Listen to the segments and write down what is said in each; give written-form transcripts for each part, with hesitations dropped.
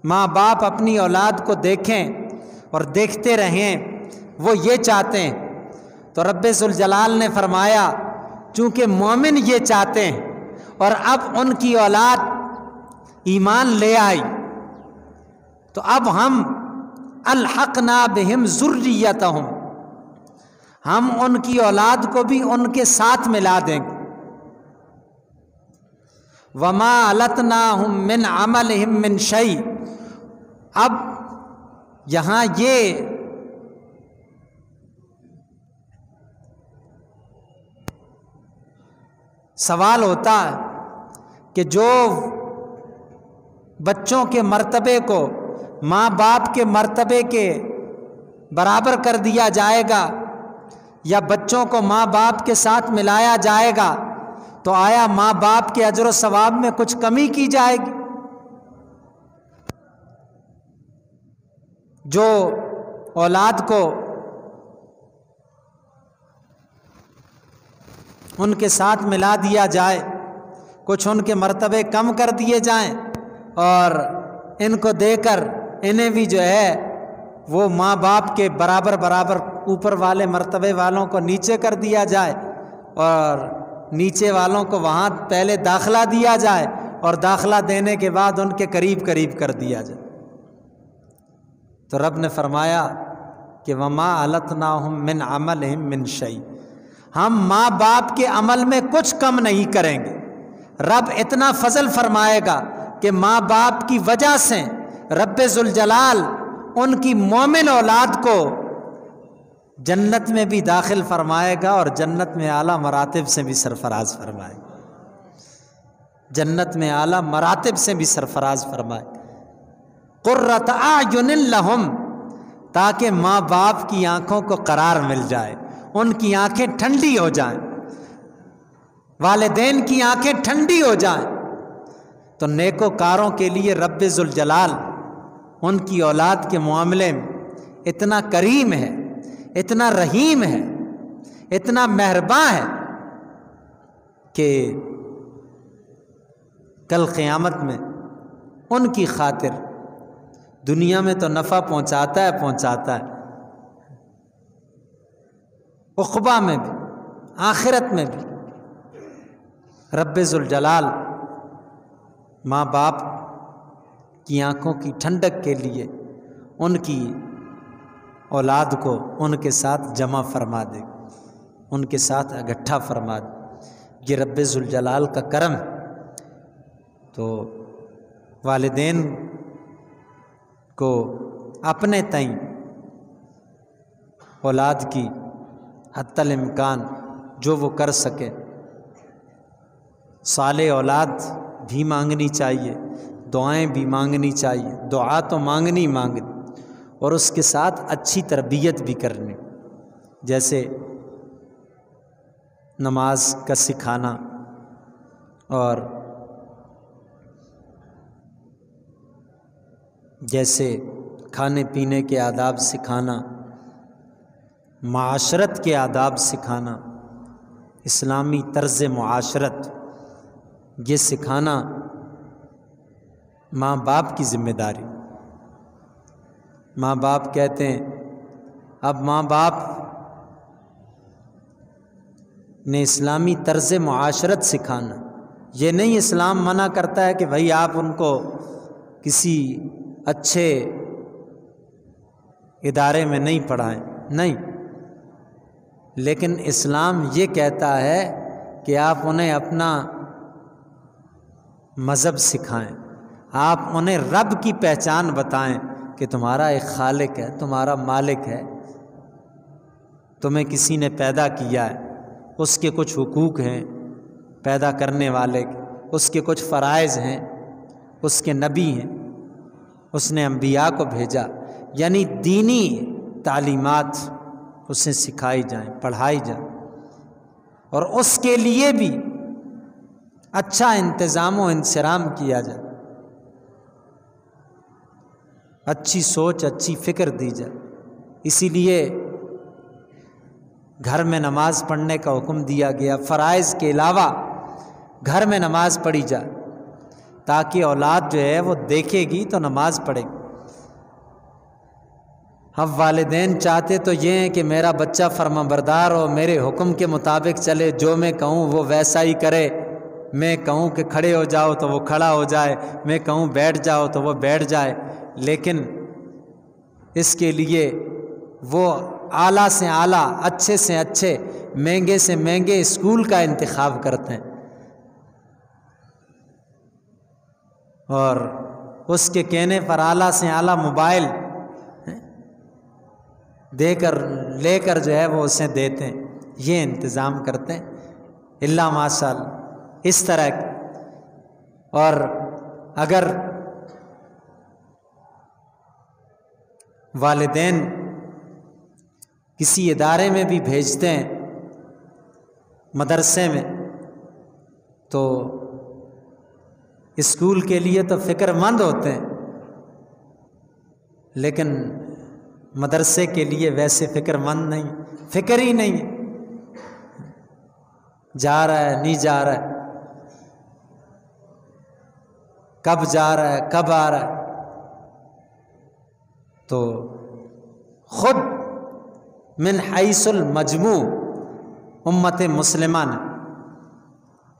ماں باپ اپنی اولاد کو دیکھیں اور دیکھتے رہیں، وہ یہ چاہتے ہیں۔ تو رب ذوالجلال نے فرمایا چونکہ مومن یہ چاہتے ہیں اور اب ان کی اولاد ایمان لے آئی، تو اب ہم الحقنا بہم ذریتہم، ہم ان کی اولاد کو بھی ان کے ساتھ ملا دیں گے۔ وما التناہم من عملہم من شیء، اب یہاں یہ سوال ہوتا ہے کہ جو بچوں کے مرتبے کو ماں باپ کے مرتبے کے برابر کر دیا جائے گا یا بچوں کو ماں باپ کے ساتھ ملایا جائے گا، تو آیا ماں باپ کے اجر و ثواب میں کچھ کمی کی جائے گی؟ جو اولاد کو ان کے ساتھ ملا دیا جائے، کچھ ان کے مرتبے کم کر دیے جائیں اور ان کو دے کر انہیں بھی جو ہے وہ ماں باپ کے برابر برابر اوپر والے مرتبے والوں کو نیچے کر دیا جائے اور نیچے والوں کو وہاں پہلے داخلہ دیا جائے اور داخلہ دینے کے بعد ان کے قریب قریب کر دیا جائے۔ تو رب نے فرمایا کہ وما التناہم من عملہم من شیء، ہم ماں باپ کے عمل میں کچھ کم نہیں کریں گے۔ رب اتنا فضل فرمائے گا کہ ماں باپ کی وجہ سے رب ذوالجلال ان کی مومن اولاد کو جنت میں بھی داخل فرمائے گا اور جنت میں اعلیٰ مراتب سے بھی سرفراز فرمائے گا، جنت میں اعلیٰ مراتب سے بھی سرفراز فرمائے گا۔ قرۃ اعین لہم، تاکہ ماں باپ کی آنکھوں کو قرار مل جائے، ان کی آنکھیں ٹھنڈی ہو جائیں، والدین کی آنکھیں ٹھنڈی ہو جائیں۔ تو نیکوکاروں کے لیے رب ذوالجلال ان کی اولاد کے معاملے میں اتنا کریم ہے، اتنا رحیم ہے، اتنا مہرباں ہے کہ کل قیامت میں ان کی خاطر دنیا میں تو نفع پہنچاتا ہے، عقبہ میں بھی آخرت میں بھی رب ذوالجلال ماں باپ کی آنکھوں کی ٹھنڈک کے لیے ان کی اولاد کو ان کے ساتھ جمع فرما دے، ان کے ساتھ اکٹھا فرما دے۔ یہ رب ذوالجلال کا کرم۔ تو والدین کو اپنے تئیں اولاد کی حتی الامکان جو وہ کر سکے، صالح اولاد بھی مانگنی چاہیے، دعائیں بھی مانگنی چاہیے، دعا تو مانگنی اور اس کے ساتھ اچھی تربیت بھی کرنی، جیسے نماز کا سکھانا اور جیسے کھانے پینے کے آداب سکھانا، معاشرت کے آداب سکھانا، اسلامی طرز معاشرت، یہ سکھانا ماں باپ کی ذمہ داری۔ ماں باپ کہتے ہیں، اب ماں باپ نے اسلامی طرز معاشرت سکھانا، یہ نہیں اسلام منع کرتا ہے کہ بھائی آپ ان کو کسی اچھے ادارے میں نہیں پڑھائیں، نہیں، لیکن اسلام یہ کہتا ہے کہ آپ انہیں اپنا مذہب سکھائیں، آپ انہیں رب کی پہچان بتائیں کہ تمہارا ایک خالق ہے، تمہارا مالک ہے، تمہیں کسی نے پیدا کیا ہے، اس کے کچھ حقوق ہیں پیدا کرنے والے کے، اس کے کچھ فرائض ہیں، اس کے نبی ہیں، اس نے انبیاء کو بھیجا، یعنی دینی تعلیمات اسے سکھائی جائیں، پڑھائی جائیں، اور اس کے لیے بھی اچھا انتظام و انصرام کیا جائے، اچھی سوچ، اچھی فکر دی جائے۔ اسی لیے گھر میں نماز پڑھنے کا حکم دیا گیا، فرائض کے علاوہ گھر میں نماز پڑھی جائے۔ تاکہ اولاد جو ہے وہ دیکھے گی تو نماز پڑھے گی۔ اب والدین چاہتے تو یہ ہیں کہ میرا بچہ فرما بردار ہو، میرے حکم کے مطابق چلے، جو میں کہوں وہ ویسا ہی کرے، میں کہوں کہ کھڑے ہو جاؤ تو وہ کھڑا ہو جائے، میں کہوں بیٹھ جاؤ تو وہ بیٹھ جائے، لیکن اس کے لیے وہ اعلیٰ سے اعلیٰ، اچھے سے اچھے، مہنگے سے مہنگے اسکول کا انتخاب کرتے ہیں، اور اس کے کہنے پر اعلیٰ سے اعلیٰ موبائل لے کر جو ہے وہ اسے دیتے ہیں، یہ انتظام کرتے ہیں اللہ ماشاء اللہ اس طرح کی۔ اور اگر والدین کسی ادارے میں بھی بھیجتے ہیں، مدرسے میں، تو اسکول کے لیے تو فکر مند ہوتے ہیں، لیکن مدرسے کے لیے ویسے فکر مند نہیں، فکر ہی نہیں ہے، جا رہا ہے نہیں جا رہا ہے، کب جا رہا ہے کب آ رہا ہے۔ تو خود من حیث المجموع امت مسلمہ نے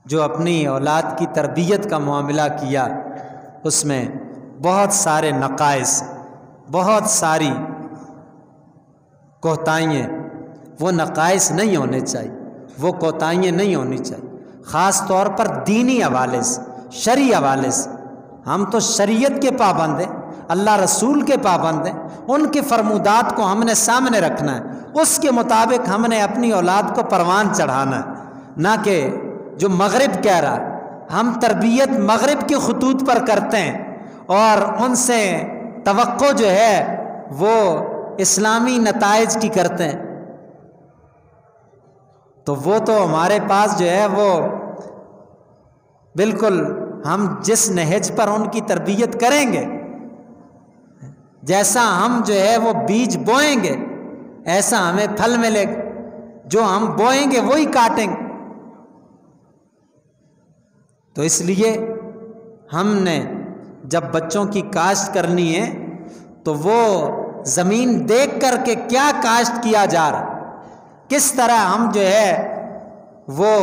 جو اپنی اولاد کی تربیت کا معاملہ کیا، اس میں بہت سارے نقائص، بہت ساری کوتاہیاں، وہ نقائص نہیں ہونے چاہیے، وہ کوتاہیاں نہیں ہونی چاہیے، خاص طور پر دینی حوالے سے، شرعی حوالے سے۔ ہم تو شریعت کے پابند ہیں، اللہ رسول کے پابند ہیں، ان کے فرمودات کو ہم نے سامنے رکھنا ہے، اس کے مطابق ہم نے اپنی اولاد کو پروان چڑھانا ہے، نہ کہ جو مغرب کہہ رہا ہے۔ ہم تربیت مغرب کے خطوط پر کرتے ہیں اور ان سے توقع جو ہے وہ اسلامی نتائج کی کرتے ہیں، تو وہ تو ہمارے پاس جو ہے وہ بالکل ہم جس نہج پر ان کی تربیت کریں گے، جیسا ہم جو ہے وہ بیج بوئیں گے ایسا ہمیں پھل ملے گا، جو ہم بوئیں گے وہی کاٹیں گے۔ تو اس لیے ہم نے جب بچوں کی کاشت کرنی ہے تو وہ زمین دیکھ کر کے کیا کاشت کیا جا رہا، کس طرح ہم جو ہے وہ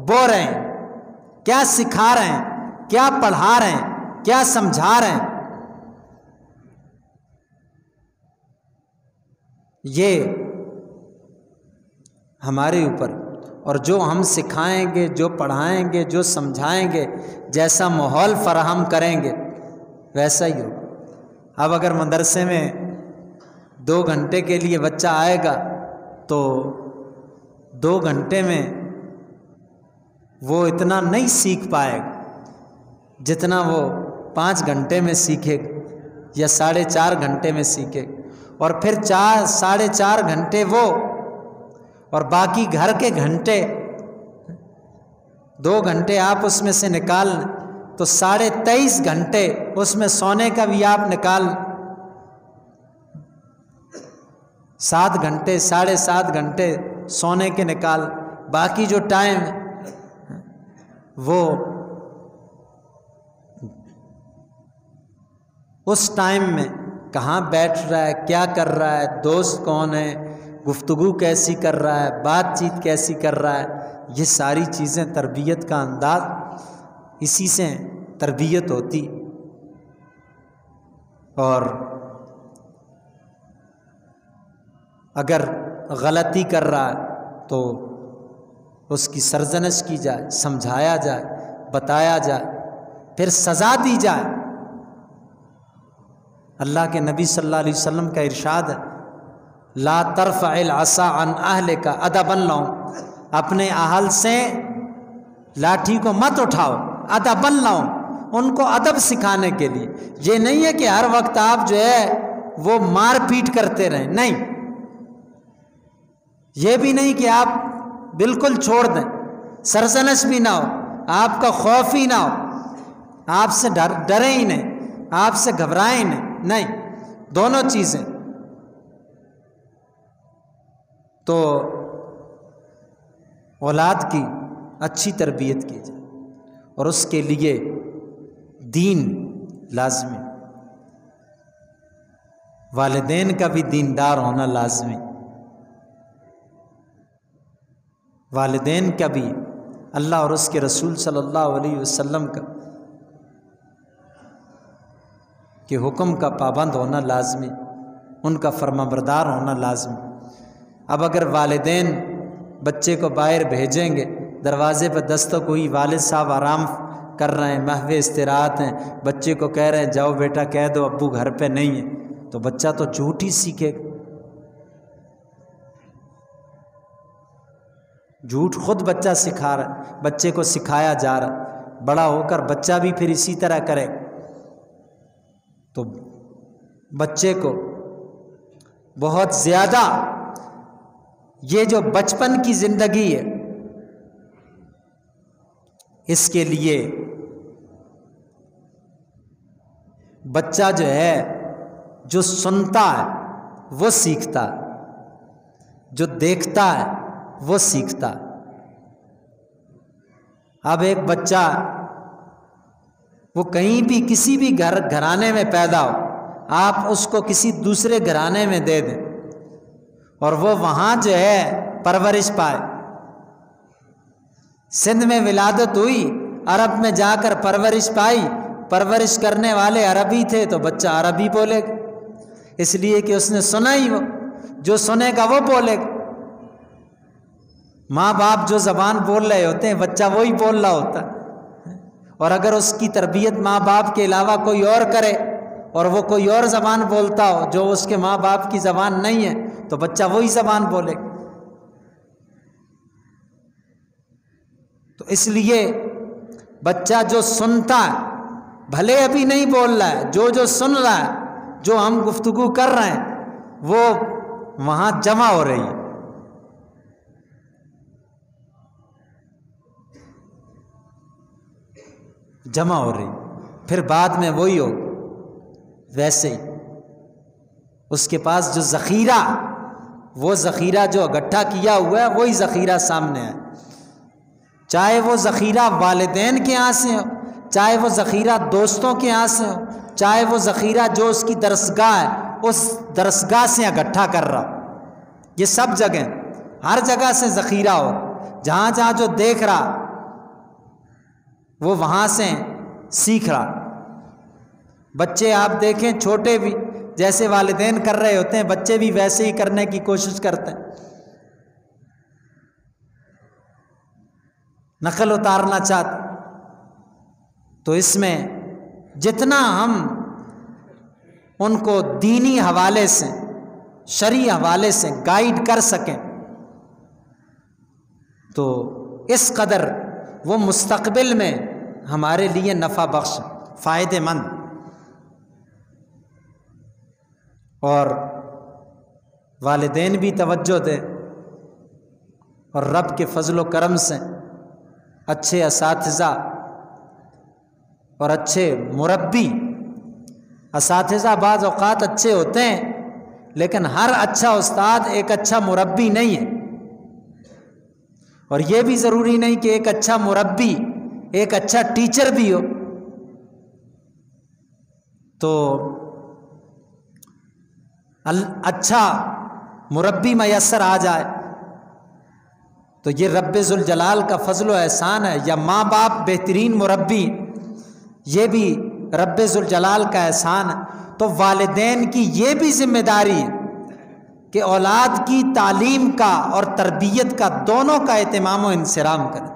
بو رہے ہیں، کیا سکھا رہے ہیں، کیا پڑھا رہے ہیں، کیا سمجھا رہے ہیں، یہ ہمارے اوپر۔ اور جو ہم سکھائیں گے، جو پڑھائیں گے، جو سمجھائیں گے، جیسا ماحول فراہم کریں گے ویسا ہی ہوگا۔ اب اگر مدرسے میں 2 گھنٹے کے لیے بچہ آئے گا تو 2 گھنٹے میں وہ اتنا نہیں سیکھ پائے گا جتنا وہ 5 گھنٹے میں سیکھے گا یا 4.5 گھنٹے میں سیکھے گا، اور پھر 4.5 گھنٹے وہ اور باقی گھر کے گھنٹے 2 گھنٹے آپ اس میں سے نکال لیں تو 23.5 گھنٹے اس میں سونے کا بھی آپ نکال 7 گھنٹے 7.5 گھنٹے سونے کے نکال، باقی جو ٹائم ہے وہ اس ٹائم میں کہاں بیٹھ رہا ہے، کیا کر رہا ہے، دوست کون ہے، گفتگو کیسی کر رہا ہے، بات چیت کیسی کر رہا ہے، یہ ساری چیزیں تربیت کا انداز، اسی سے تربیت ہوتی۔ اور اگر غلطی کر رہا ہے تو اس کی سرزنش کی جائے، سمجھایا جائے، بتایا جائے، پھر سزا دی جائے۔ اللہ کے نبی صلی اللہ علیہ وسلم کا ارشاد ہے، لا ترفع العصا عن اہلک ادبا لهم، اپنے اہل سے لاٹھی کو مت اٹھاؤ، ادبا لهم، ان کو ادب سکھانے کے لیے۔ یہ نہیں ہے کہ ہر وقت آپ جو ہے وہ مار پیٹ کرتے رہیں، نہیں، یہ بھی نہیں کہ آپ بالکل چھوڑ دیں، سرزنش بھی نہ ہو، آپ کا خوف ہی نہ ہو، آپ سے ڈریں ہی نہیں، آپ سے گھبرائیں نہیں، دونوں چیزیں۔ تو اولاد کی اچھی تربیت کی جائے، اور اس کے لیے دین لازمی، والدین کا بھی دیندار ہونا لازمی، والدین کا بھی اللہ اور اس کے رسول صلی اللہ علیہ وسلم کا کہ حکم کا پابند ہونا لازمی، ان کا فرمانبردار ہونا لازمی۔ اب اگر والدین بچے کو باہر بھیجیں گے، دروازے پہ دستک ہوئی، والد صاحب آرام کر رہے ہیں، محو استراحت ہیں، بچے کو کہہ رہے ہیں جاؤ بیٹا کہہ دو ابو گھر پہ نہیں ہے، تو بچہ تو جھوٹ ہی سیکھے گا، جھوٹ خود بچہ سکھا رہا ہے، بچے کو سکھایا جا رہا ہے، بڑا ہو کر بچہ بھی پھر اسی طرح کرے۔ تو بچے کو بہت زیادہ یہ جو بچپن کی زندگی ہے، اس کے لیے بچہ جو ہے جو سنتا ہے وہ سیکھتا ہے، جو دیکھتا ہے وہ سیکھتا ہے۔ اب ایک بچہ وہ کہیں بھی کسی بھی گھرانے میں پیدا ہو، آپ اس کو کسی دوسرے گھرانے میں دے دیں اور وہ وہاں جو ہے پرورش پائے، سندھ میں ولادت ہوئی، عرب میں جا کر پرورش پائی، پرورش کرنے والے عربی تھے تو بچہ عربی بولے گا، اس لیے کہ اس نے سنا ہی، وہ جو سنے گا وہ بولے گا۔ ماں باپ جو زبان بول رہے ہوتے ہیں بچہ وہی بول رہا ہوتا ہے، اور اگر اس کی تربیت ماں باپ کے علاوہ کوئی اور کرے اور وہ کوئی اور زبان بولتا ہو جو اس کے ماں باپ کی زبان نہیں ہے تو بچہ وہی زبان بولے گا۔ تو اس لیے بچہ جو سنتا ہے، بھلے ابھی نہیں بول رہا ہے، جو سن رہا ہے، جو ہم گفتگو کر رہے ہیں وہ وہاں جمع ہو رہی ہے۔ جمع ہو رہی، پھر بعد میں وہی ہو، ویسے ہی اس کے پاس جو ذخیرہ، وہ ذخیرہ جو اکٹھا کیا ہوا ہے وہی ذخیرہ سامنے ہے، چاہے وہ ذخیرہ والدین کے ہاں سے ہو، چاہے وہ ذخیرہ دوستوں کے ہاں سے ہو، چاہے وہ ذخیرہ جو اس کی درسگاہ ہے اس درسگاہ سے اکٹھا کر رہا ہو، یہ سب جگہ، ہر جگہ سے ذخیرہ ہو، جہاں جہاں جو دیکھ رہا وہ وہاں سے سیکھ رہا۔ بچے آپ دیکھیں چھوٹے بھی جیسے والدین کر رہے ہوتے ہیں بچے بھی ویسے ہی کرنے کی کوشش کرتے ہیں، نقل اتارنا چاہتے۔ تو اس میں جتنا ہم ان کو دینی حوالے سے، شرعی حوالے سے گائیڈ کر سکیں تو اس قدر وہ مستقبل میں ہمارے لیے نفع بخش، فائدہ مند، اور والدین بھی توجہ دے، اور رب کے فضل و کرم سے اچھے اساتذہ اور اچھے مربی، اساتذہ بعض اوقات اچھے ہوتے ہیں لیکن ہر اچھا استاد ایک اچھا مربی نہیں ہے، اور یہ بھی ضروری نہیں کہ ایک اچھا مربی ایک اچھا ٹیچر بھی ہو۔ تو اچھا مربی میسر آ جائے تو یہ رب ذوالجلال کا فضل و احسان ہے، یا ماں باپ بہترین مربی، یہ بھی رب ذوالجلال کا احسان ہے۔ تو والدین کی یہ بھی ذمہ داری ہے کہ اولاد کی تعلیم کا اور تربیت کا دونوں کا اہتمام و انصرام کریں۔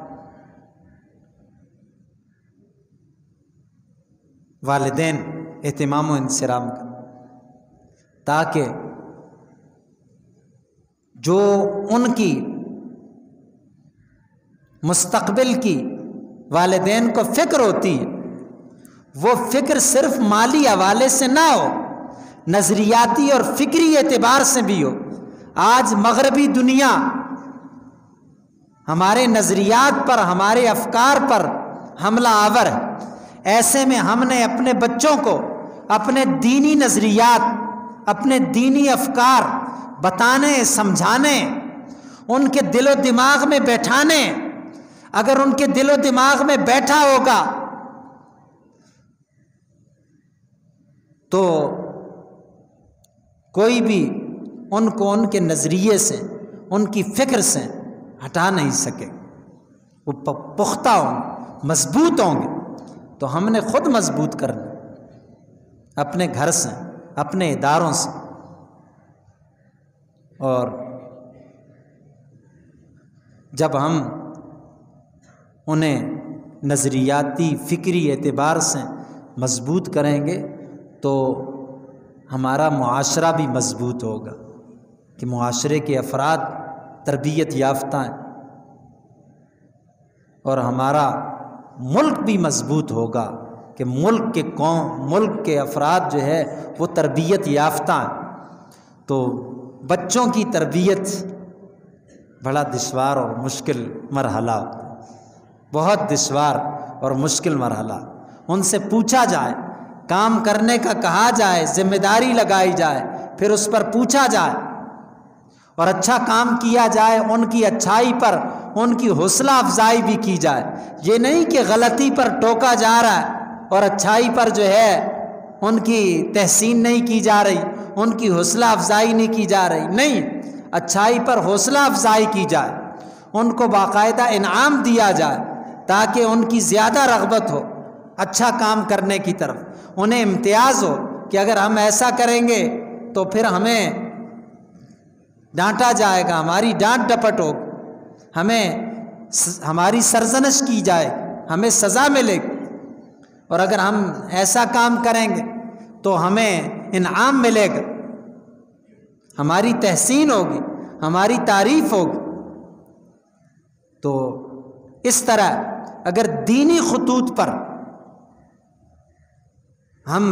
والدین اہتمام و انصرام کریں تاکہ جو ان کی مستقبل کی والدین کو فکر ہوتی ہے وہ فکر صرف مالی حوالے سے نہ ہو، نظریاتی اور فکری اعتبار سے بھی ہو۔ آج مغربی دنیا ہمارے نظریات پر، ہمارے افکار پر حملہ آور ہے، ایسے میں ہم نے اپنے بچوں کو اپنے دینی نظریات، اپنے دینی افکار بتانے، سمجھانے، ان کے دل و دماغ میں بیٹھانے۔ اگر ان کے دل و دماغ میں بیٹھا ہوگا تو کوئی بھی ان کو ان کے نظریے سے، ان کی فکر سے ہٹا نہیں سکے، وہ پختہ ہوں گے، مضبوط ہوں گے۔ تو ہم نے خود مضبوط کرنا، اپنے گھر سے، اپنے اداروں سے، اور جب ہم انہیں نظریاتی فکری اعتبار سے مضبوط کریں گے تو ہمارا معاشرہ بھی مضبوط ہوگا کہ معاشرے کے افراد تربیت یافتہ ہیں، اور ہمارا ملک بھی مضبوط ہوگا کہ ملک کے افراد جو ہے وہ تربیت یافتہ ہیں۔ تو بچوں کی تربیت بڑا دشوار اور مشکل مرحلہ ہوتا ہے، بہت دشوار اور مشکل مرحلہ۔ ان سے پوچھا جائے، کام کرنے کا کہا جائے، ذمہ داری لگائی جائے، پھر اس پر پوچھا جائے اور اچھا کام کیا جائے، ان کی اچھائی پر ان کی حوصلہ افزائی بھی کی جائے۔ یہ نہیں کہ غلطی پر ٹوکا جا رہا ہے اور اچھائی پر جو ہے ان کی تحسین نہیں کی جا رہی، ان کی حوصلہ افزائی نہیں کی جا رہی، نہیں، اچھائی پر حوصلہ افزائی کی جائے، ان کو باقاعدہ انعام دیا جائے تاکہ ان کی زیادہ رغبت ہو اچھا کام کرنے کی طرف، انہیں امتیاز ہو کہ اگر ہم ایسا کریں گے تو پھر ہمیں ڈانٹا جائے گا، ہماری ڈانٹ ڈپٹ ہوگی، ہماری سرزنش کی جائے، ہمیں سزا ملے گی، اور اگر ہم ایسا کام کریں گے تو ہمیں انعام ملے گا، ہماری تحسین ہوگی، ہماری تعریف ہوگی۔ تو اس طرح اگر دینی خطوط پر ہم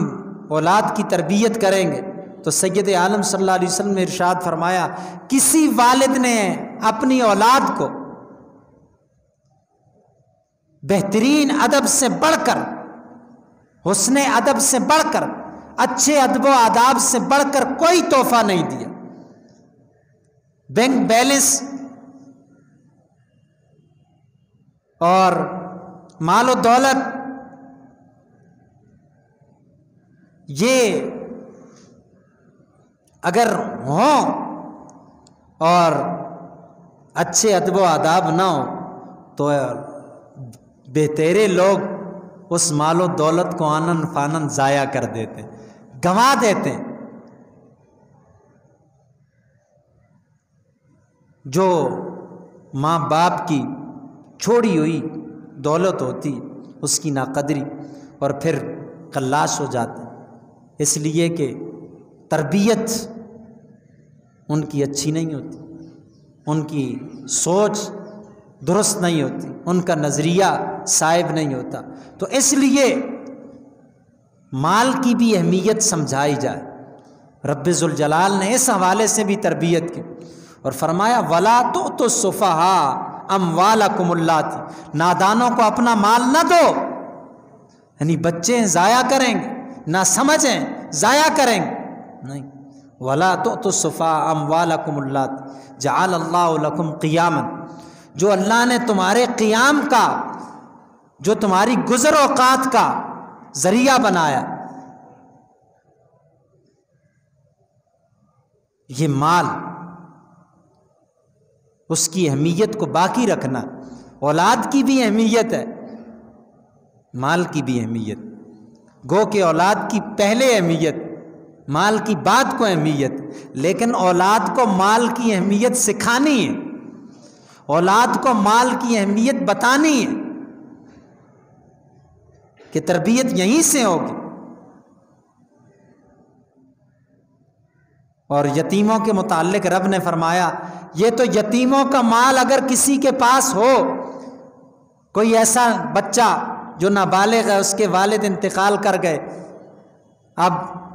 اولاد کی تربیت کریں گے تو سید عالم صلی اللہ علیہ وسلم نے ارشاد فرمایا، کسی والد نے اپنی اولاد کو بہترین ادب سے بڑھ کر، حسن ادب سے بڑھ کر، اچھے ادب و آداب سے بڑھ کر کوئی تحفہ نہیں دیا۔ بینک بیلنس اور مال و دولت یہ اگر ہوں اور اچھے ادب و آداب نہ ہوں تو بہتیرے لوگ اس مال و دولت کو آنن فانن ضائع کر دیتے، گنوا دیتے۔ جو ماں باپ کی چھوڑی ہوئی دولت ہوتی اس کی ناقدری اور پھر خلاص ہو جاتے، اس لیے کہ تربیت ان کی اچھی نہیں ہوتی، ان کی سوچ درست نہیں ہوتی، ان کا نظریہ صائب نہیں ہوتا۔ تو اس لیے مال کی بھی اہمیت سمجھائی جائے۔ رب ذوالجلال نے اس حوالے سے بھی تربیت کی اور فرمایا وَلَا تُؤْتُوا السُّفَهَاءَ أَمْوَالَكُمُ اللَّاتِي، نادانوں کو اپنا مال نہ دو، یعنی بچے ضائع کریں گے، نہ سمجھیں ضائع کریں گے، نہیں، وَلَا تُؤْتُوا السُّفَهَاءَ أَمْوَالَكُمُ اللَّاتِي جَعَلَ اللَّهُ لَكُمْ قِيَامًا، جو اللہ نے تمہارے قیام کا، جو تمہاری گزر اوقات کا ذریعہ بنایا، یہ مال، اس کی اہمیت کو باقی رکھنا۔ اولاد کی بھی اہمیت ہے، مال کی بھی اہمیت، گو کہ اولاد کی پہلے اہمیت، مال کی بعد کو اہمیت، لیکن اولاد کو مال کی اہمیت سکھانی ہے، اولاد کو مال کی اہمیت بتانی ہے کہ تربیت یہیں سے ہوگی۔ اور یتیموں کے متعلق رب نے فرمایا یہ تو یتیموں کا مال اگر کسی کے پاس ہو، کوئی ایسا بچہ جو نابالغ ہے، اس کے والد انتقال کر گئے، اب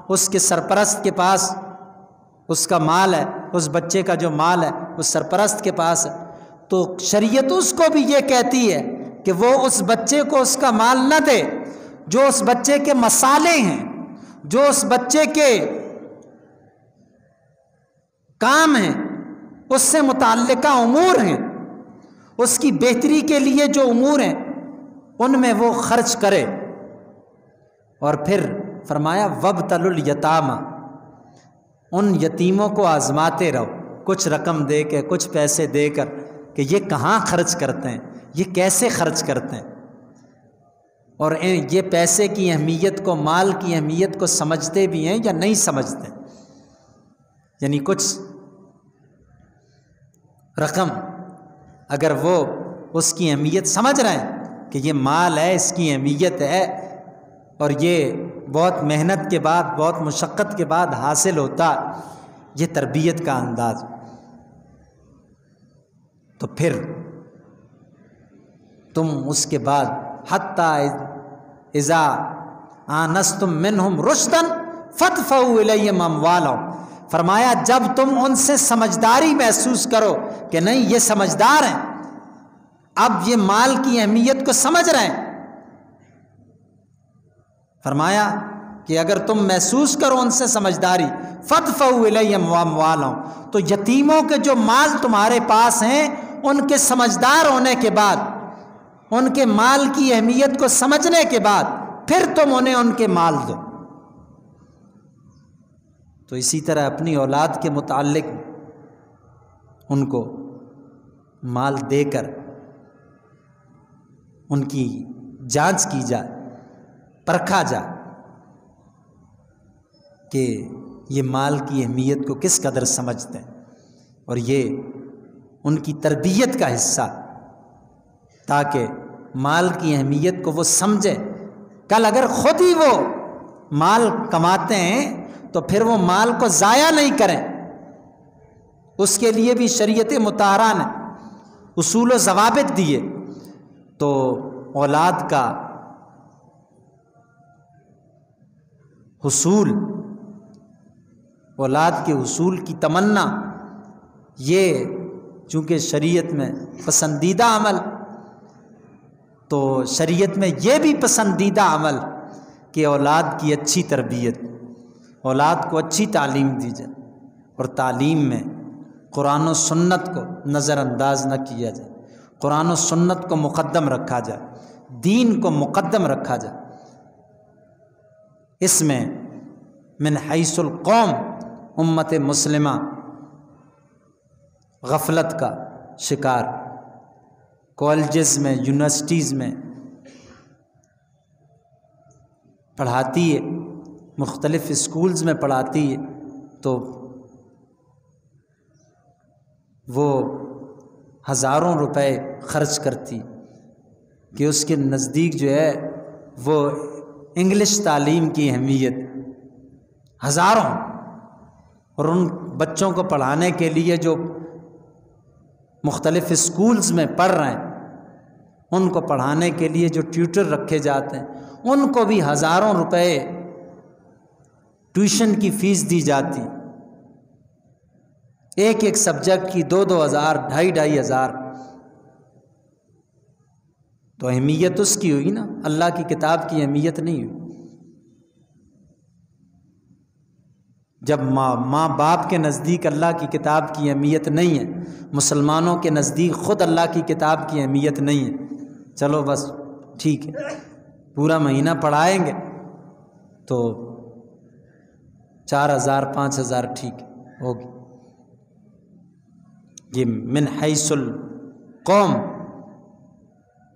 اس کے سرپرست کے پاس اس کا مال ہے، اس بچے کا جو مال ہے اس سرپرست کے پاس ہے، تو شریعت اس کو بھی یہ کہتی ہے کہ وہ اس بچے کو اس کا مال نہ دے، جو اس بچے کے مصالحے ہیں، جو اس بچے کے کام ہیں، اس سے متعلقہ امور ہیں، اس کی بہتری کے لیے جو امور ہیں ان میں وہ خرچ کرے، اور پھر فرمایا وابتلوا الیتامی، ان یتیموں کو آزماتے رہو، کچھ رقم دے کے، کچھ پیسے دے کر کہ یہ کہاں خرچ کرتے ہیں، یہ کیسے خرچ کرتے ہیں، اور یہ پیسے کی اہمیت کو، مال کی اہمیت کو سمجھتے بھی ہیں یا نہیں سمجھتے۔ یعنی کچھ رقم اگر وہ اس کی اہمیت سمجھ رہے ہیں کہ یہ مال ہے، اس کی اہمیت ہے، اور یہ بہت محنت کے بعد، بہت مشقت کے بعد حاصل ہوتا، یہ تربیت کا انداز، تو پھر تم اس کے بعد حتی اذا آنستم منہم رشدا فادفعوا الیہم اموالہم، فرمایا جب تم ان سے سمجھداری محسوس کرو کہ نہیں یہ سمجھدار ہیں، اب یہ مال کی اہمیت کو سمجھ رہے ہیں، فرمایا کہ اگر تم محسوس کرو ان سے سمجھداری، فادفعوا الیہم اموالہم، تو یتیموں کے جو مال تمہارے پاس ہیں ان کے سمجھدار ہونے کے بعد، ان کے مال کی اہمیت کو سمجھنے کے بعد پھر تم انہیں ان کے مال دو۔ تو اسی طرح اپنی اولاد کے متعلق ان کو مال دے کر ان کی جانچ کی جائے، پرکھا جائے کہ یہ مال کی اہمیت کو کس قدر سمجھتے ہیں، اور یہ ان کی تربیت کا حصہ، تاکہ مال کی اہمیت کو وہ سمجھیں۔ کل اگر خود ہی وہ مال کماتے ہیں تو پھر وہ مال کو ضائع نہیں کریں، اس کے لیے بھی شریعت مطہرہ نے اصول و ضوابط دیے۔ تو اولاد کا حصول، اولاد کے حصول کی تمنا، یہ چونکہ شریعت میں پسندیدہ عمل، تو شریعت میں یہ بھی پسندیدہ عمل کہ اولاد کی اچھی تربیت، اولاد کو اچھی تعلیم دی جائے، اور تعلیم میں قرآن و سنت کو نظر انداز نہ کیا جائے، قرآن و سنت کو مقدم رکھا جائے، دین کو مقدم رکھا جائے۔ اس میں من حیث القوم امت مسلمہ غفلت کا شکار، کالجز میں، یونیورسٹیز میں پڑھاتی ہے، مختلف اسکولز میں پڑھاتی ہے، تو وہ ہزاروں روپے خرچ کرتی کہ اس کے نزدیک جو ہے وہ انگلش تعلیم کی اہمیت، ہزاروں، اور ان بچوں کو پڑھانے کے لیے جو مختلف اسکولز میں پڑھ رہے ہیں، ان کو پڑھانے کے لیے جو ٹیوٹر رکھے جاتے ہیں، ان کو بھی ہزاروں روپے ٹیوشن کی فیس دی جاتی، ایک ایک سبجیکٹ کی 2,000 2,500 تو اہمیت اس کی ہوئی نا، اللہ کی کتاب کی اہمیت نہیں ہوئی۔ جب ماں باپ کے نزدیک اللہ کی کتاب کی اہمیت نہیں ہے، مسلمانوں کے نزدیک خود اللہ کی کتاب کی اہمیت نہیں ہے، چلو بس ٹھیک ہے پورا مہینہ پڑھائیں گے تو 4,000 5,000 ٹھیک ہوگی۔ یہ من حیث القوم،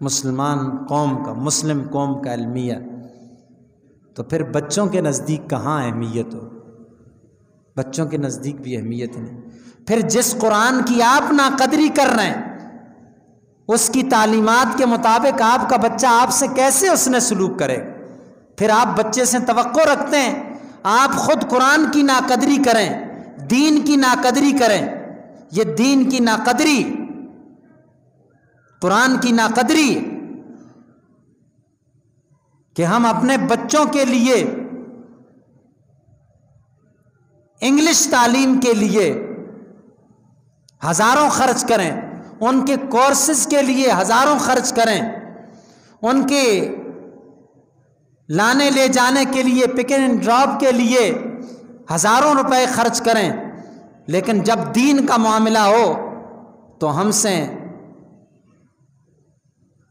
مسلمان قوم کا، مسلم قوم کا المیہ، تو پھر بچوں کے نزدیک کہاں اہمیت ہو؟ بچوں کے نزدیک بھی اہمیت نہیں۔ پھر جس قرآن کی آپ ناقدری کر رہے ہیں، اس کی تعلیمات کے مطابق آپ کا بچہ آپ سے کیسے اس نے سلوک کرے؟ پھر آپ بچے سے توقع رکھتے ہیں آپ خود قرآن کی ناقدری کریں، دین کی ناقدری کریں۔ یہ دین کی ناقدری، قرآن کی ناقدری کہ ہم اپنے بچوں کے لیے انگلش تعلیم کے لیے ہزاروں خرچ کریں، ان کے کورسز کے لیے ہزاروں خرچ کریں، ان کے لانے لے جانے کے لیے، پک اینڈ ڈراپ کے لیے ہزاروں روپے خرچ کریں، لیکن جب دین کا معاملہ ہو تو ہم سے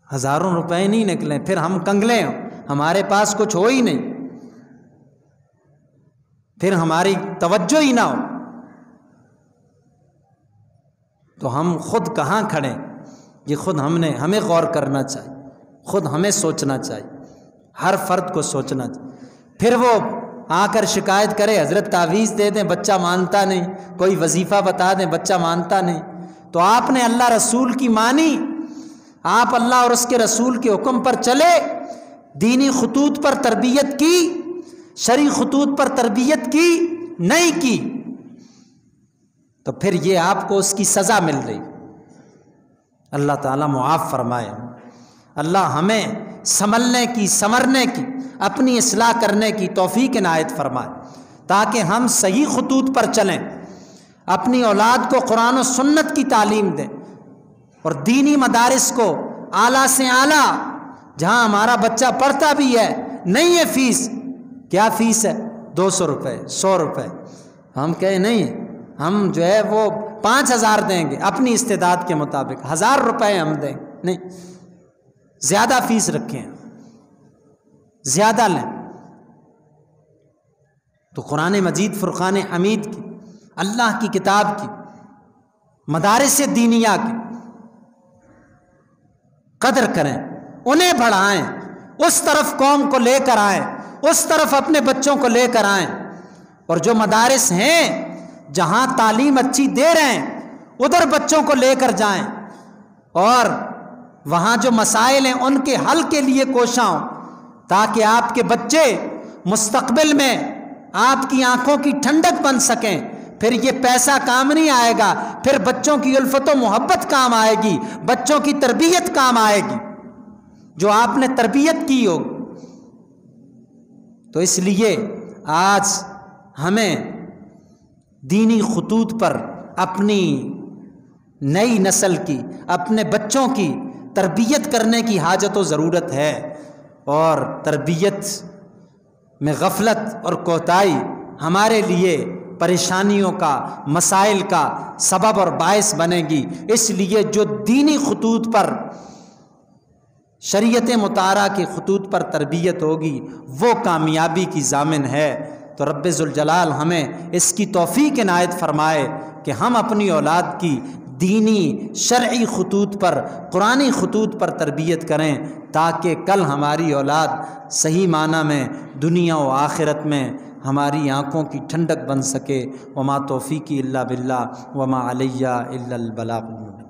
ہزاروں روپے نہیں نکلیں، پھر ہم کنگلے ہوں، ہمارے پاس کچھ ہو ہی نہیں۔ پھر ہماری توجہ ہی نہ ہو تو ہم خود کہاں کھڑے؟ یہ خود ہمیں غور کرنا چاہیے، خود ہمیں سوچنا چاہیے، ہر فرد کو سوچنا چاہیے۔ پھر وہ آ کر شکایت کرے حضرت تعویذ دے دیں بچہ مانتا نہیں، کوئی وظیفہ بتا دیں بچہ مانتا نہیں، تو آپ نے اللہ رسول کی مانی، آپ اللہ اور اس کے رسول کے حکم پر چلے، دینی خطوط پر تربیت کی، شرعی خطوط پر تربیت کی، نہیں کی تو پھر یہ آپ کو اس کی سزا مل رہی۔ اللہ تعالیٰ معاف فرمائے، اللہ ہمیں سنبھلنے کی، سنورنے کی، اپنی اصلاح کرنے کی توفیق عنایت فرمائے تاکہ ہم صحیح خطوط پر چلیں، اپنی اولاد کو قرآن و سنت کی تعلیم دیں اور دینی مدارس کو اعلیٰ سے اعلیٰ، جہاں ہمارا بچہ پڑھتا بھی ہے نہیں ہے فیس، کیا فیس ہے 200 روپے 100 روپے، ہم کہیں نہیں ہم جو ہے وہ 5000 دیں گے اپنی استعداد کے مطابق، 1000 روپے ہم دیں گے، نہیں زیادہ فیس رکھیں، زیادہ لیں۔ تو قرآن مجید فرقان حمید کی، اللہ کی کتاب کی، مدارس دینیہ کی قدر کریں، انہیں بڑھائیں، اس طرف قوم کو لے کر آئیں، اس طرف اپنے بچوں کو لے کر آئیں، اور جو مدارس ہیں جہاں تعلیم اچھی دے رہے ہیں ادھر بچوں کو لے کر جائیں، اور وہاں جو مسائل ہیں ان کے حل کے لیے کوشاں ہوں، تاکہ آپ کے بچے مستقبل میں آپ کی آنکھوں کی ٹھنڈک بن سکیں۔ پھر یہ پیسہ کام نہیں آئے گا، پھر بچوں کی الفت و محبت کام آئے گی، بچوں کی تربیت کام آئے گی جو آپ نے تربیت کی ہوگی۔ تو اس لیے آج ہمیں دینی خطوط پر اپنی نئی نسل کی، اپنے بچوں کی تربیت کرنے کی حاجت و ضرورت ہے، اور تربیت میں غفلت اور کوتاہی ہمارے لیے پریشانیوں کا، مسائل کا سبب اور باعث بنے گی۔ اس لیے جو دینی خطوط پر، شریعت مطہرہ کے خطوط پر تربیت ہوگی وہ کامیابی کی ضامن ہے۔ تو رب ذوالجلال ہمیں اس کی توفیق عنایت فرمائے کہ ہم اپنی اولاد کی دینی شرعی خطوط پر، قرآنی خطوط پر تربیت کریں، تاکہ کل ہماری اولاد صحیح معنی میں دنیا و آخرت میں ہماری آنکھوں کی ٹھنڈک بن سکے۔ وما توفیقی الا باللہ وما علیہ الا البلاغ المبین۔